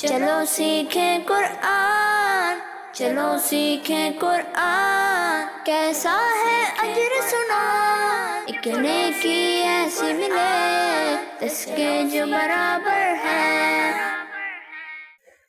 चलो सीखें कुरान, चलो सीखें कुरान, कैसा है अजर सुना, एक नेकी ऐसी मिले इसके जो बराबर है।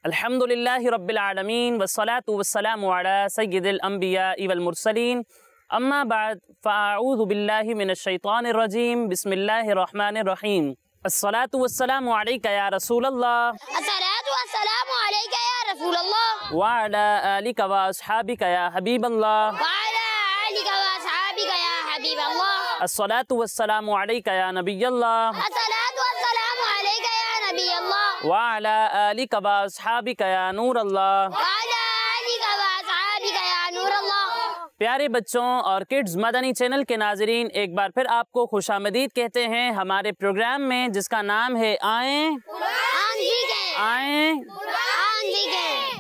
अल्हम्दुलिल्लाहि रब्बिल आलमीन वस्सलातु वस्सलामु अला सय्यिदिल अंबिया वल मुरसलीन, अम्मा बाद फ़अऊज़ु बिल्लाहि मिनश शैतानिर रजीम, बिस्मिल्लाहिर रहमानिर रहीम। अस्सलातु वस्सलामु अलैका या रसूलल्लाह, अस्सलातु वस्सलामु अलैका या रसूलल्लाह, व अला आलिका व अस्हाबिका या हबीबल्लाह, व अला आलिका व अस्हाबिका या हबीबल्लाह, अस्सलातु वस्सलामु अलैका या नबियल्लाह, अस्सलातु वस्सलामु अलैका या नबियल्लाह, व अला आलिका व अस्हाबिका या नूरल्लाह, व अला आलिका व अस्हाबिका या नूरल्लाह। प्यारे बच्चों और किड्स मदनी चैनल के नाजरीन, एक बार फिर आपको खुशामदीद कहते हैं हमारे प्रोग्राम में, जिसका नाम है आएं आएं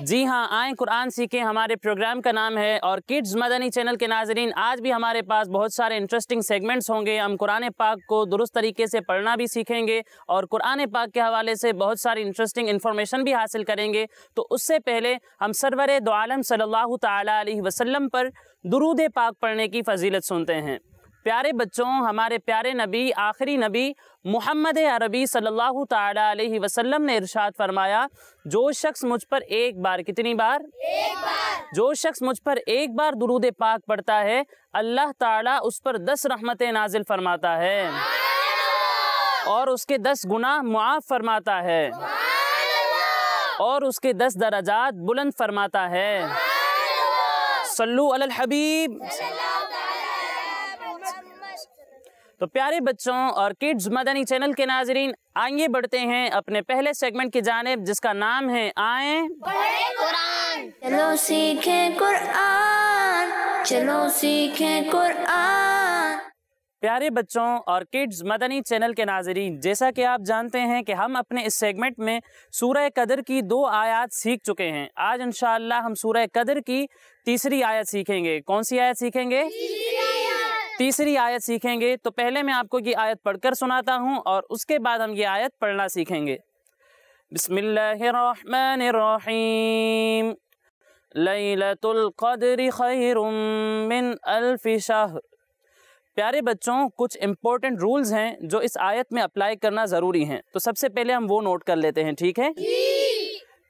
जी हाँ, आएं कुरान सीखें हमारे प्रोग्राम का नाम है। और किड्स मदनी चैनल के नाजरीन, आज भी हमारे पास बहुत सारे इंटरेस्टिंग सेगमेंट्स होंगे। हम कुरान पाक को दुरुस्त तरीके से पढ़ना भी सीखेंगे और कुरान पाक के हवाले से बहुत सारी इंटरेस्टिंग इन्फॉर्मेशन भी हासिल करेंगे। तो उससे पहले हम सरवर दो आलम सल्लल्लाहु ताला अलैहि वसल्लम पर दुरूद पाक पढ़ने की फजीलत सुनते हैं। प्यारे बच्चों, हमारे प्यारे नबी, आखिरी नबी मुहम्मद अरबी सल्लल्लाहु ताला अलैहि वसल्लम ने इरशाद फरमाया, जो शख्स मुझ पर एक बार, कितनी बार? एक बार। जो शख्स मुझ पर एक बार दुरूद पाक पढ़ता है, अल्लाह ताला उस पर 10 रहमतें नाजिल फरमाता है और उसके 10 गुनाह मुआफ फरमाता है और उसके 10 दर्जात बुलंद फरमाता है। सल्लू अलल हबीब। तो प्यारे बच्चों और किड्स मदनी चैनल के नाजरीन, आइए बढ़ते हैं अपने पहले सेगमेंट की जानिब, जिसका नाम है आएं कुरान। चलो सीखें कुरान, चलो सीखें कुरान। प्यारे बच्चों और किड्स मदनी चैनल के नाजरीन, जैसा कि आप जानते हैं कि हम अपने इस सेगमेंट में सूरह कदर की 2 आयत सीख चुके हैं। आज इंशाअल्लाह हम सूरह कदर की तीसरी आयत सीखेंगे। कौन सी आयत सीखेंगे? तीसरी आयत सीखेंगे। तो पहले मैं आपको ये आयत पढ़कर सुनाता हूँ और उसके बाद हम ये आयत पढ़ना सीखेंगे। बिस्मिल्लाहिर्रहमानिर्रहीम, लैलतुल क़द्रि खैरुम मिन अल्फि शहर। प्यारे बच्चों, कुछ इम्पोर्टेंट रूल्स हैं जो इस आयत में अप्लाई करना ज़रूरी हैं। तो सबसे पहले हम वो नोट कर लेते हैं, ठीक है?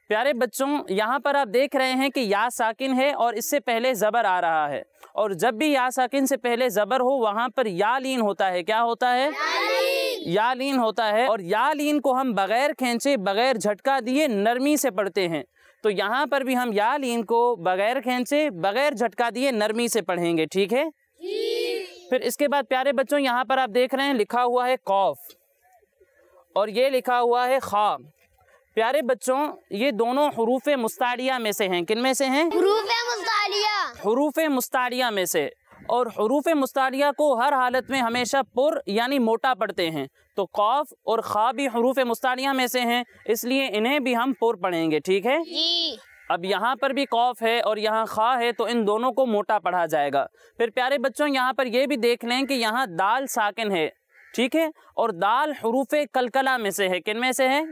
प्यारे बच्चों, यहाँ पर आप देख रहे हैं कि या साकिन है और इससे पहले ज़बर आ रहा है, और जब भी या साकिन से पहले ज़बर हो वहाँ पर या लीन होता है। क्या होता है? या लीन होता है। और या लीन को हम बग़ैर खींचे, बग़ैर झटका दिए नरमी से पढ़ते हैं। तो यहाँ पर भी हम या लीन को बग़ैर खींचे, बग़ैर झटका दिए नरमी से पढ़ेंगे, ठीक है? फिर इसके बाद प्यारे बच्चों, यहाँ पर आप देख रहे हैं लिखा हुआ है कौफ और ये लिखा हुआ है खा। प्यारे बच्चों, ये दोनों हरूफ मुस्तारिया में से हैं। किन में से हैं? हरूफ मुस्तारिया में से। और हरूफ मुस्तारिया को हर हालत में हमेशा पुर यानी मोटा पढ़ते हैं। तो कौफ और खा भी हरूफ मुस्तारिया में से हैं, इसलिए इन्हें भी हम पुर पढ़ेंगे, ठीक है जी। अब यहाँ पर भी कौफ है और यहाँ खा है, तो इन दोनों को मोटा पढ़ा जाएगा। फिर प्यारे बच्चों, यहाँ पर ये भी देख लें कि यहाँ दाल साकिन है, ठीक है? और दाल हरूफ कलकला में से है। किन में से है?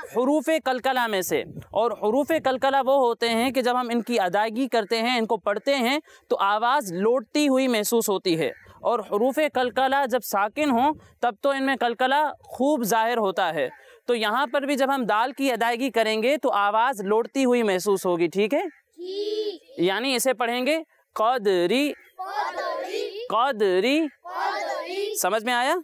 हरूफ कलकला में से। और हरूफ कलकला वो होते हैं कि जब हम इनकी अदायगी करते हैं, इनको पढ़ते हैं, तो आवाज़ लौटती हुई महसूस होती है। और हरूफ कलकला जब साकिन हो तब तो इनमें कलकला खूब ज़ाहिर होता है। तो यहाँ पर भी जब हम दाल की अदायगी करेंगे तो आवाज़ लौटती हुई महसूस होगी, ठीक है? यानी इसे पढ़ेंगे क़दरी क़दरी। समझ में आया?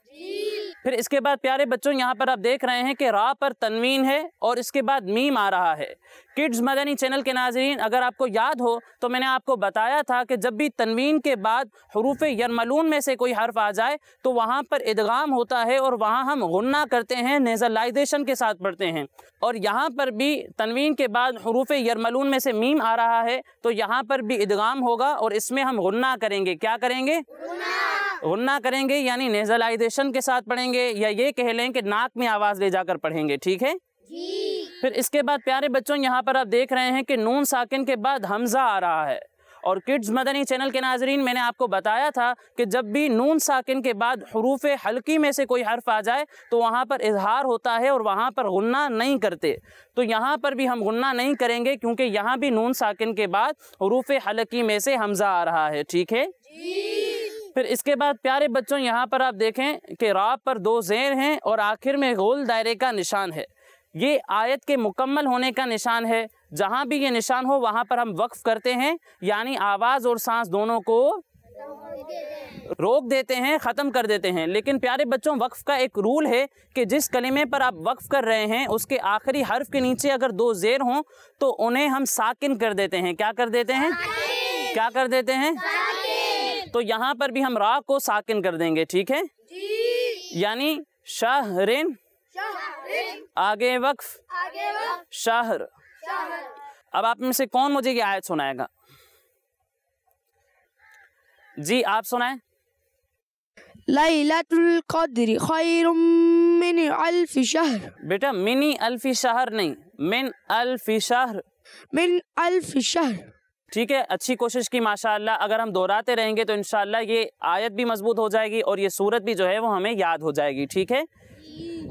फिर इसके बाद प्यारे बच्चों, यहाँ पर आप देख रहे हैं कि रा पर तनवीन है और इसके बाद मीम आ रहा है। किड्स मदनी चैनल के नाज़रीन, अगर आपको याद हो तो मैंने आपको बताया था कि जब भी तनवीन के बाद हरूफ यरमलून में से कोई हर्फ आ जाए तो वहाँ पर इदगाम होता है और वहाँ हम गुन्ना करते हैं, नेज़लाइजेशन के साथ पढ़ते हैं। और यहाँ पर भी तनवीन के बाद हरूफ यरमलून में से मीम आ रहा है, तो यहाँ पर भी इदगाम होगा और इसमें हम गुन्ना करेंगे। क्या करेंगे? गुन्ना करेंगे, यानी नेज़लाइजेशन के साथ पढ़ेंगे, या ये कह लें कि नाक में आवाज़ ले जाकर पढ़ेंगे, ठीक है? फिर इसके बाद प्यारे बच्चों, यहाँ पर आप देख रहे हैं कि नून साकिन के बाद हमज़ा आ रहा है और किड्स मदनी चैनल के नाजरीन, मैंने आपको बताया था कि जब भी नून साकिन के बाद हुरूफ हल्की में से कोई हर्फ आ जाए तो वहाँ पर इजहार होता है और वहाँ पर गुन्ना नहीं करते। तो यहाँ पर भी हम गुन्ना नहीं करेंगे क्योंकि यहाँ भी नून साकिन के बाद हुरूफ हल्की में से हमज़ा आ रहा है। ठीक है। फिर इसके बाद प्यारे बच्चों यहाँ पर आप देखें कि रा पर 2 ज़ेर हैं और आखिर में गोल दायरे का निशान है। ये आयत के मुकम्मल होने का निशान है। जहाँ भी ये निशान हो वहाँ पर हम वक्फ करते हैं, यानी आवाज़ और सांस दोनों को रोक देते हैं, ख़त्म कर देते हैं। लेकिन प्यारे बच्चों, वक्फ का एक रूल है कि जिस कलिमे पर आप वक्फ कर रहे हैं उसके आखिरी हर्फ के नीचे अगर 2 ज़ेर हों तो उन्हें हम साकिन कर देते हैं। क्या कर देते हैं? क्या कर देते हैं? तो यहाँ पर भी हम रा को साकिन कर देंगे। ठीक है। यानी शहरिन, आगे वक्फ, शहर। अब आप में से कौन मुझे ये आयत सुनाएगा? जी आप सुनाएं। लैलतुल क़द्र खैरुम मिन अल्फ शहर। बेटा मिनी अल्फी शहर नहीं, मिन अल्फी शहर। मिन अल्फ शहर। ठीक है, अच्छी कोशिश की माशाअल्लाह। अगर हम दोहराते रहेंगे तो इंशाअल्लाह ये आयत भी मजबूत हो जाएगी और ये सूरत भी जो है वो हमें याद हो जाएगी। ठीक है।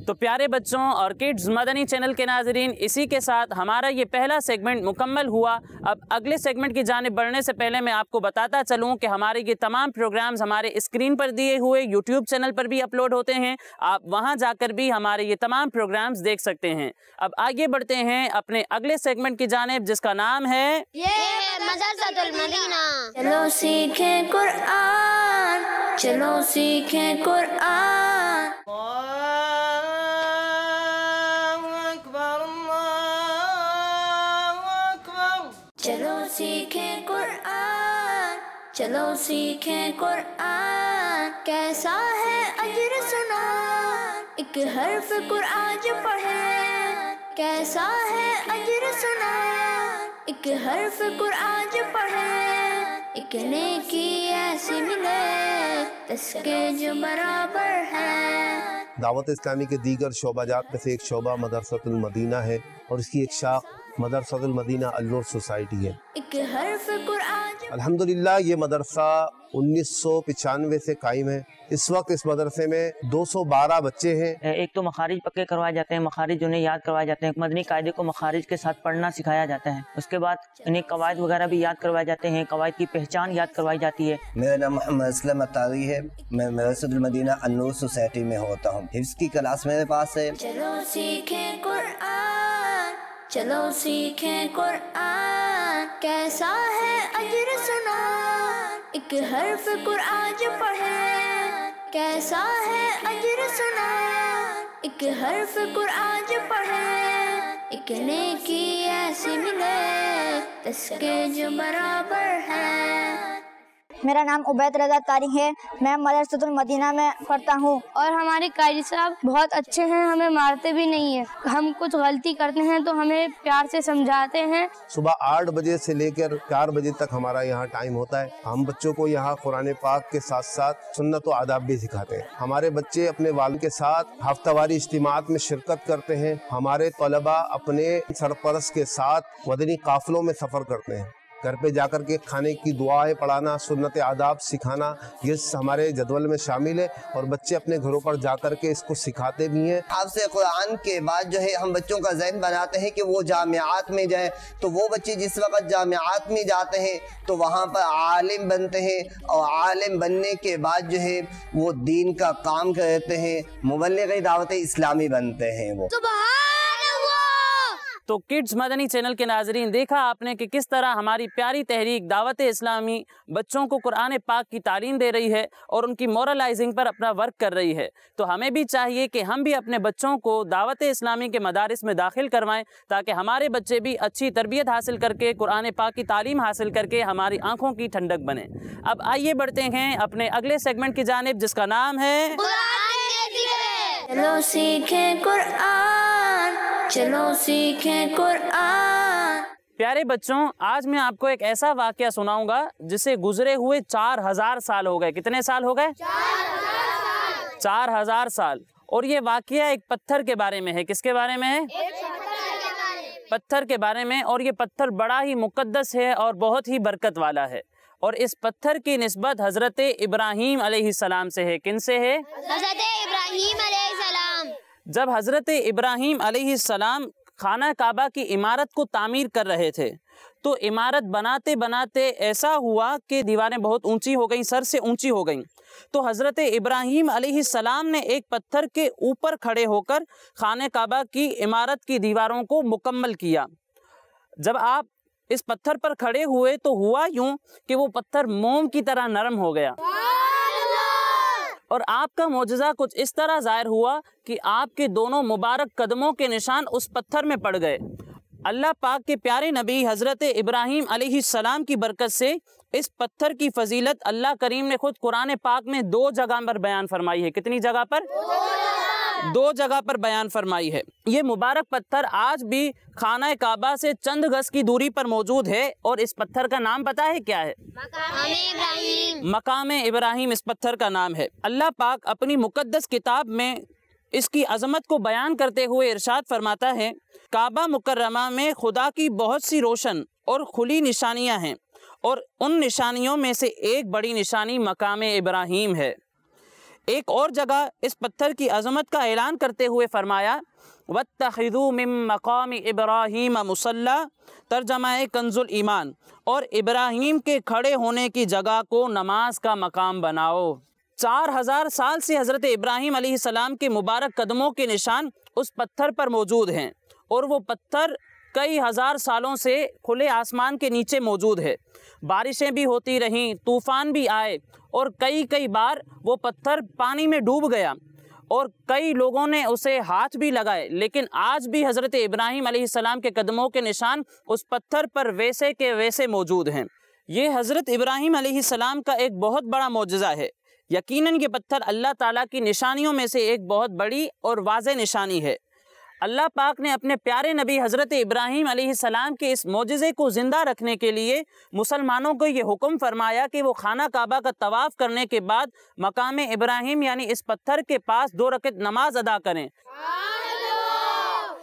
तो प्यारे बच्चों और किड्स मदनी चैनल के नाजरीन, इसी के साथ हमारा ये पहला सेगमेंट मुकम्मल हुआ। अब अगले सेगमेंट की जानिब बढ़ने से पहले मैं आपको बताता चलूँ कि हमारे ये तमाम प्रोग्राम्स हमारे स्क्रीन पर दिए हुए यूट्यूब चैनल पर भी अपलोड होते हैं। आप वहाँ जाकर भी हमारे ये तमाम प्रोग्राम्स देख सकते हैं। अब आगे बढ़ते हैं अपने अगले सेगमेंट की जानिब, जिसका नाम है मदरसतुल मदीना। चलो सीखें कुरान, चलो सीखें कुरान। चलो सीखें कुरान, चलो सीखें कुरान। कैसा है अजर सुना, एक हर्फ कुरान जो पढ़े। कैसा है अजर सुना, एक हर्फ कुरान जो पढ़े। एक नेकी ऐसी मिले जिसके जो बराबर है। दावत इस्लामी के दीगर शोबाजात में से एक शोबा मदरसतुल मदीना है और इसकी एक शाख मदरसतुल मदीना अल-नूर सोसाइटी है। एक हर्फ कुरान। अल्हम्दुलिल्लाह ये मदरसा 1995 से कायम है। इस वक्त इस मदरसे में 212 बच्चे हैं। एक तो मखारिज पक्के करवाए जाते हैं, मखारिज उन्हें याद करवाए जाते हैं। मदनी कायदे को मखारिज के साथ पढ़ना सिखाया जाता है। उसके बाद इन्हें कवायद वगैरह भी याद करवाए जाते हैं, कवायद की पहचान याद करवाई जाती है। मेरा नाम मोहम्मद असलम अतारी है। मैं मदरसतुल मदीना अल-नूर सोसाइटी में होता हूँ। हिफ्ज़ की क्लास मेरे पास है। चलो सीखें कुरान, चलो सीखें कुरान। कैसा है अजर सुना, एक हर्फ कुरान जो पढ़े। कैसा है अजर सुना, एक हर्फ कुरान जो पढ़े। एक नेकी ऐसी मिले जिसके जो बराबर है। मेरा नाम उबैद रज़ा तारिक है। मैं मदरसतुल मदीना में पढ़ता हूँ। और हमारे कायदी साहब बहुत अच्छे हैं, हमें मारते भी नहीं है। हम कुछ गलती करते हैं तो हमें प्यार से समझाते हैं। सुबह 8 बजे से लेकर 4 बजे तक हमारा यहाँ टाइम होता है। हम बच्चों को यहाँ कुरान पाक के साथ साथ सुन्नत और आदाब भी सिखाते हैं। हमारे बच्चे अपने वालिद के साथ हफ्तावारी इज्तिमात में शिरकत करते हैं। हमारे तलबा अपने सरपरस्त के साथ मदनी काफिलों में सफ़र करते हैं। घर पे जाकर के खाने की दुआएं पढ़ाना, सुन्नत आदाब सिखाना, ये हमारे जदवल में शामिल है और बच्चे अपने घरों पर जाकर के इसको सिखाते भी हैं। आपसे कुरान के बाद जो है हम बच्चों का ज़हन बनाते हैं कि वो जामियात में जाए। तो वो बच्चे जिस वक्त जामियात में जाते हैं तो वहाँ पर आलिम बनते हैं और आलिम बनने के बाद जो है वो दीन का काम करते हैं, मुबल्लिग़ दावत इस्लामी बनते हैं वो। तो किड्स मदनी चैनल के नाजरीन, देखा आपने कि किस तरह हमारी प्यारी तहरीक दावत इस्लामी बच्चों को कुरान पाक की तालीम दे रही है और उनकी मोरलाइजिंग पर अपना वर्क कर रही है। तो हमें भी चाहिए कि हम भी अपने बच्चों को दावत इस्लामी के मदारिस में दाखिल करवाएं ताकि हमारे बच्चे भी अच्छी तरबियत हासिल करके कुरान पाक की तालीम हासिल करके हमारी आँखों की ठंडक बने। अब आइए बढ़ते हैं अपने अगले सेगमेंट की जानिब, जिसका नाम है चलो सीखें कुरान, चलो सीखें कुरान। प्यारे बच्चों, आज मैं आपको एक ऐसा वाक़या सुनाऊंगा जिसे गुजरे हुए 4000 साल हो गए। कितने साल हो गए? 4000 साल। और ये वाक़या एक पत्थर के बारे में है। किसके बारे में है? पत्थर के बारे में, और ये पत्थर बड़ा ही मुकद्दस है और बहुत ही बरकत वाला है। और इस पत्थर की निस्बत हज़रत इब्राहीम अलैहिस्सलाम से है। किन से है? हज़रत इब्राहीम अलैहिस्सलाम। जब हज़रत इब्राहीम अलैहिस्सलाम खाना काबा की इमारत को तामीर कर रहे थे तो इमारत बनाते बनाते ऐसा हुआ कि दीवारें बहुत ऊंची हो गईं, सर से ऊंची हो गईं। तो हज़रत इब्राहीम अलैहिस्सलाम ने एक पत्थर के ऊपर खड़े होकर खाने काबा की इमारत की दीवारों को मुकम्मल किया। जब आप इस पत्थर पर खड़े हुए तो हुआ यूं कि वो पत्थर मोम की तरह नरम हो गया और आपका मोजज़ा कुछ इस तरह ज़ाहिर हुआ कि आपके दोनों मुबारक कदमों के निशान उस पत्थर में पड़ गए। अल्लाह पाक के प्यारे नबी हज़रत इब्राहीम अलैहिस्सलाम की बरकत से इस पत्थर की फजीलत अल्लाह करीम ने खुद कुरान पाक में 2 जगह पर बयान फरमाई है। कितनी जगह पर? 2 जगह पर बयान फरमाई है। ये मुबारक पत्थर आज भी खाना काबा से चंद गज की दूरी पर मौजूद है और इस पत्थर का नाम पता है क्या है? मकाम इब्राहीम इस पत्थर का नाम है। अल्लाह पाक अपनी मुकद्दस किताब में इसकी अजमत को बयान करते हुए इरशाद फरमाता है, काबा मुकर्रमा में खुदा की बहुत सी रोशन और खुली निशानियां हैं और उन निशानियों में से एक बड़ी निशानी मकाम इब्राहीम है। एक और जगह इस पत्थर की अजमत का ऐलान करते हुए फरमाया, वत्तखिज़ू मिन मकाम इब्राहीम मुसल्ला, तर्जमा कंजुल ईमान, और इब्राहीम के खड़े होने की जगह को नमाज का मकाम बनाओ। 4000 साल से हज़रत इब्राहीम अलैहिस्सलाम के मुबारक कदमों के निशान उस पत्थर पर मौजूद हैं और वो पत्थर कई हज़ार सालों से खुले आसमान के नीचे मौजूद है। बारिशें भी होती रहीं, तूफ़ान भी आए और कई बार वो पत्थर पानी में डूब गया और कई लोगों ने उसे हाथ भी लगाए, लेकिन आज भी हज़रत इब्राहीम अलैहिस्सलाम के कदमों के निशान उस पत्थर पर वैसे के वैसे मौजूद हैं। ये हज़रत इब्राहीम अलैहिस्सलाम का एक बहुत बड़ा मौजज़ा है। यकीनन ये पत्थर अल्लाह ताला की निशानियों में से एक बहुत बड़ी और वाज़ेह निशानी है। अल्लाह पाक ने अपने प्यारे नबी हज़रत इब्राहीम अलैहिस्सलाम के इस मौजज़े को ज़िंदा रखने के लिए मुसलमानों को ये हुक्म फरमाया कि वो खाना काबा का तवाफ़ करने के बाद मकाम इब्राहीम यानी इस पत्थर के पास 2 रकअत नमाज अदा करें।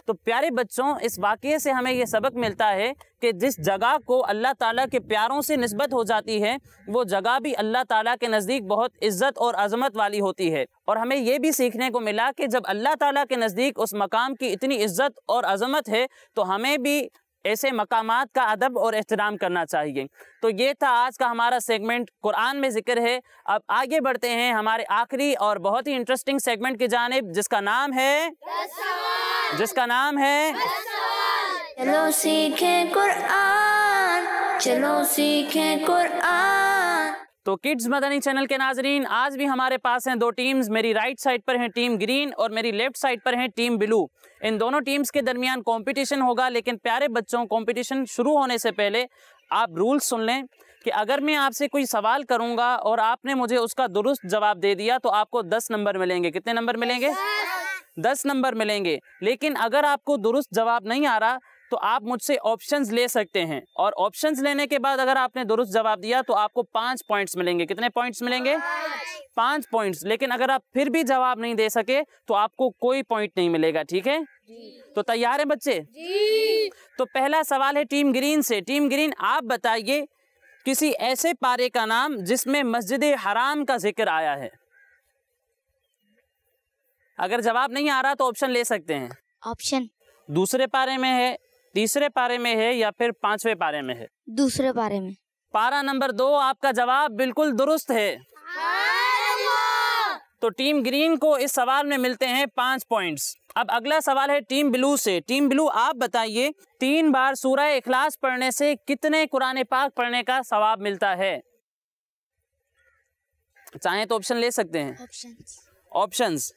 तो प्यारे बच्चों, इस वाक़ये से हमें ये सबक मिलता है कि जिस जगह को अल्लाह ताला के प्यारों से निस्बत हो जाती है वो जगह भी अल्लाह ताला के नज़दीक बहुत इज़्ज़त और अज़मत वाली होती है। और हमें ये भी सीखने को मिला कि जब अल्लाह ताला के नज़दीक उस मकाम की इतनी इज़्ज़त और अज़मत है तो हमें भी ऐसे मकामात का अदब और एहतराम करना चाहिए। तो ये था आज का हमारा सेगमेंट कुरान में ज़िक्र है। अब आगे बढ़ते हैं हमारे आखिरी और बहुत ही इंटरेस्टिंग सेगमेंट की जानिब, जिसका नाम है चलो सीखें कुरान, चलो सीखें कुरान। तो किड्स मदनी चैनल के नाजरीन, आज भी हमारे पास हैं 2 टीम्स। मेरी राइट साइड पर हैं टीम ग्रीन और मेरी लेफ्ट साइड पर हैं टीम ब्लू। इन दोनों टीम्स के दरमियान कंपटीशन होगा, लेकिन प्यारे बच्चों, कंपटीशन शुरू होने से पहले आप रूल्स सुन लें कि अगर मैं आपसे कोई सवाल करूंगा और आपने मुझे उसका दुरुस्त जवाब दे दिया तो आपको 10 नंबर मिलेंगे। कितने नंबर मिलेंगे? 10 नंबर मिलेंगे। लेकिन अगर आपको दुरुस्त जवाब नहीं आ रहा तो आप मुझसे ऑप्शंस ले सकते हैं और ऑप्शंस लेने के बाद अगर आपने दुरुस्त जवाब दिया तो आपको 5 पॉइंट्स मिलेंगे। कितने पॉइंट्स मिलेंगे? 5 पॉइंट्स। लेकिन अगर आप फिर भी जवाब नहीं दे सके तो आपको कोई पॉइंट नहीं मिलेगा। ठीक है? तो तैयार हैं बच्चे? तो पहला सवाल है टीम ग्रीन से। टीम ग्रीन, आप बताइए किसी ऐसे पारे का नाम जिसमें मस्जिद हराम का जिक्र आया है। अगर जवाब नहीं आ रहा तो ऑप्शन ले सकते हैं। ऑप्शन दूसरे पारे में है, तीसरे पारे में है या फिर 5वें पारे में है? दूसरे पारे में। पारा नंबर 2, आपका जवाब बिल्कुल दुरुस्त है। तो टीम ग्रीन को इस सवाल में मिलते हैं 5 पॉइंट्स। अब अगला सवाल है टीम ब्लू से। टीम ब्लू, आप बताइए 3 बार सूरह इखलास पढ़ने से कितने कुरान पाक पढ़ने का सवाब मिलता है? चाहे तो ऑप्शन ले सकते हैं। ऑप्शंस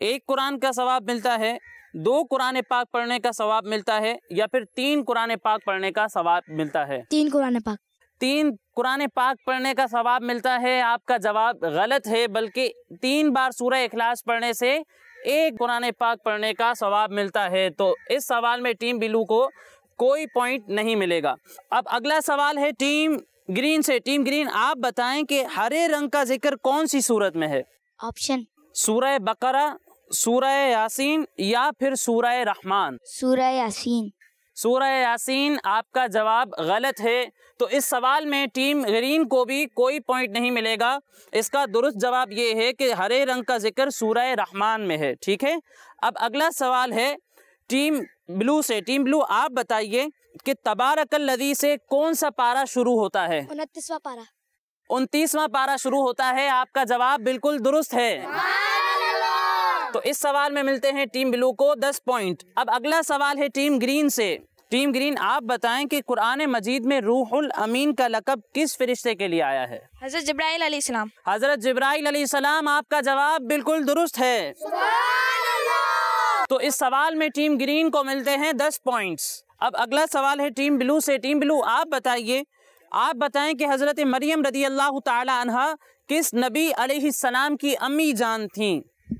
1 कुरान का सवाब मिलता है, 2 कुरान पाक पढ़ने का सवाब मिलता है या फिर 3 कुरान पाक पढ़ने का सवाब मिलता है? 3 कुरान पाक। 3 कुरान पाक पढ़ने का सवाब मिलता है। आपका जवाब गलत है, बल्कि 3 बार सूरह इखलास पढ़ने से 1 कुरान पाक पढ़ने का सवाब मिलता है। तो इस सवाल में टीम ब्लू को कोई पॉइंट नहीं मिलेगा। अब अगला सवाल है टीम ग्रीन से। टीम ग्रीन, आप बताएं कि हरे रंग का जिक्र कौन सी सूरत में है? ऑप्शन सूरह बकरा, सूरह यासीन या फिर सूरह रहमान? सूरह यासीन। सूरह यासीन आपका जवाब गलत है। तो इस सवाल में टीम ग्रीन को भी कोई पॉइंट नहीं मिलेगा। इसका दुरुस्त जवाब ये है कि हरे रंग का जिक्र सूरह रहमान में है। ठीक है, अब अगला सवाल है टीम ब्लू से। टीम ब्लू आप बताइए कि तबारकल्लज़ी से कौन सा पारा शुरू होता है? 29वां पारा। 29वां पारा शुरू होता है। आपका जवाब बिल्कुल दुरुस्त है। तो इस सवाल में मिलते हैं टीम ब्लू को 10 पॉइंट। अब अगला सवाल है टीम ग्रीन से। टीम ग्रीन आप बताएं कि कुरान मजीद में रूहुल अमीन का लक़ब किस फरिश्ते के लिए आया है? हज़रत जिब्राइल अलैहिस्सलाम। हज़रत जिब्राइल अलैहिस्सलाम। आपका जवाब बिल्कुल दुरुस्त है। तो इस सवाल में टीम ग्रीन को मिलते हैं 10 पॉइंट्स। अब अगला सवाल है टीम ब्लू से। टीम ब्लू आप बताइए, आप बताएं कि हज़रत मरियम रज़ी अल्लाह ताला अन्हा किस नबी अलैहिस्सलाम की अम्मी जान थी?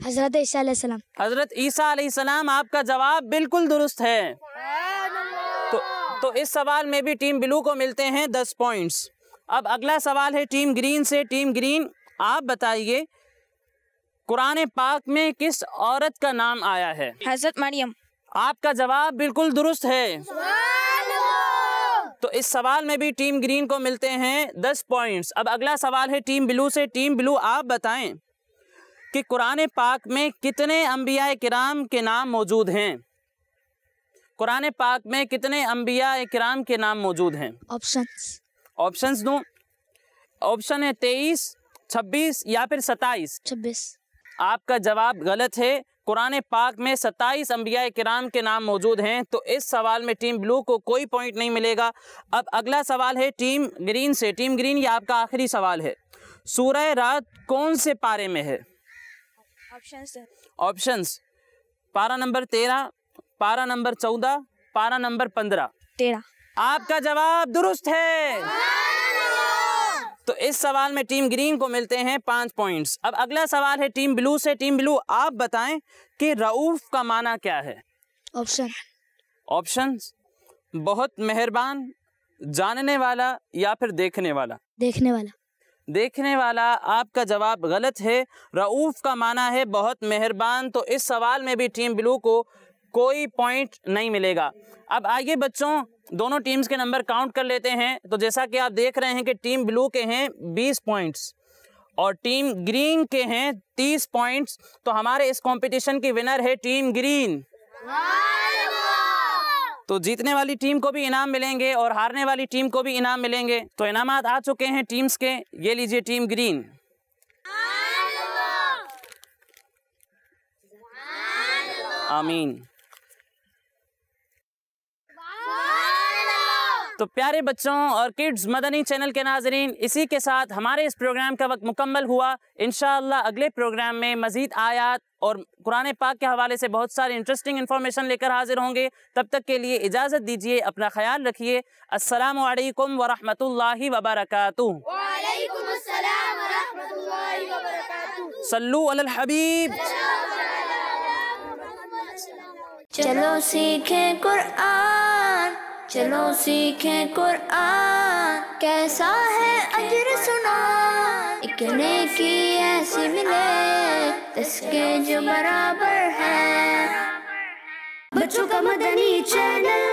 हजरत ईसा अलैहिस्सलाम। हज़रत ईसा अलैहिस्सलाम। आपका जवाब बिल्कुल दुरुस्त है। तो इस सवाल में भी टीम ब्लू को मिलते हैं 10 पॉइंट्स। अब अगला सवाल है टीम ग्रीन से। टीम ग्रीन आप बताइए कुरान पाक में किस औरत का नाम आया है? हज़रत मरियम। आपका जवाब बिल्कुल दुरुस्त है। तो इस सवाल में भी टीम ग्रीन को मिलते हैं 10 पॉइंट्स। अब अगला सवाल है टीम ब्लू से। टीम ब्लू आप बताएं कि कुरान पाक में कितने अंबिया किराम के नाम मौजूद हैं? कुरान पाक में कितने अंबिया किराम के नाम मौजूद हैं? ऑप्शंस दूं? ऑप्शन है 23, 26 या फिर 27। 26। आपका जवाब गलत है। कुरान पाक में 27 अंबिया किराम के नाम मौजूद हैं। तो इस सवाल में टीम ब्लू को कोई पॉइंट नहीं मिलेगा। अब अगला सवाल है टीम ग्रीन से। टीम ग्रीन ये आपका आखिरी सवाल है। सूरह रात कौन से पारे में है? ऑप्शंस पारा नंबर 13, पारा नंबर 14, पारा नंबर 15। 13। आपका जवाब दुरुस्त है। तो इस सवाल में टीम ग्रीन को मिलते हैं 5 पॉइंट्स। अब अगला सवाल है टीम ब्लू से। टीम ब्लू आप बताएं कि रऊफ का माना क्या है? ऑप्शंस बहुत मेहरबान, जानने वाला या फिर देखने वाला। देखने वाला। देखने वाला। आपका जवाब गलत है। रऊफ का माना है बहुत मेहरबान। तो इस सवाल में भी टीम ब्लू को कोई पॉइंट नहीं मिलेगा। अब आइए बच्चों दोनों टीम्स के नंबर काउंट कर लेते हैं। तो जैसा कि आप देख रहे हैं कि टीम ब्लू के हैं 20 पॉइंट्स और टीम ग्रीन के हैं 30 पॉइंट्स। तो हमारे इस कंपटीशन की विनर है टीम ग्रीन। तो जीतने वाली टीम को भी इनाम मिलेंगे और हारने वाली टीम को भी इनाम मिलेंगे। तो इनामात आ चुके हैं टीम्स के। ये लीजिए टीम ग्रीन। आमीन। तो प्यारे बच्चों और किड्स मदनी चैनल के नाजरीन, इसी के साथ हमारे इस प्रोग्राम का वक्त मुकम्मल हुआ। इंशाअल्लाह अगले प्रोग्राम में मज़ीद आयात और कुरान पाक के हवाले से बहुत सारी इंटरेस्टिंग इन्फॉर्मेशन लेकर हाजिर होंगे। तब तक के लिए इजाज़त दीजिए। अपना ख्याल रखिए। अस्सलामु अलैकुम व रहमतुल्लाहि व बरकातुहू। सल्लू अलल हबीब। चलो सीखें कुरान, चलो सीखें कुरान, कैसा है अजर सुना, एक नेकी ऐसी मिले इसके जो बराबर है। बच्चों का मदनी चैनल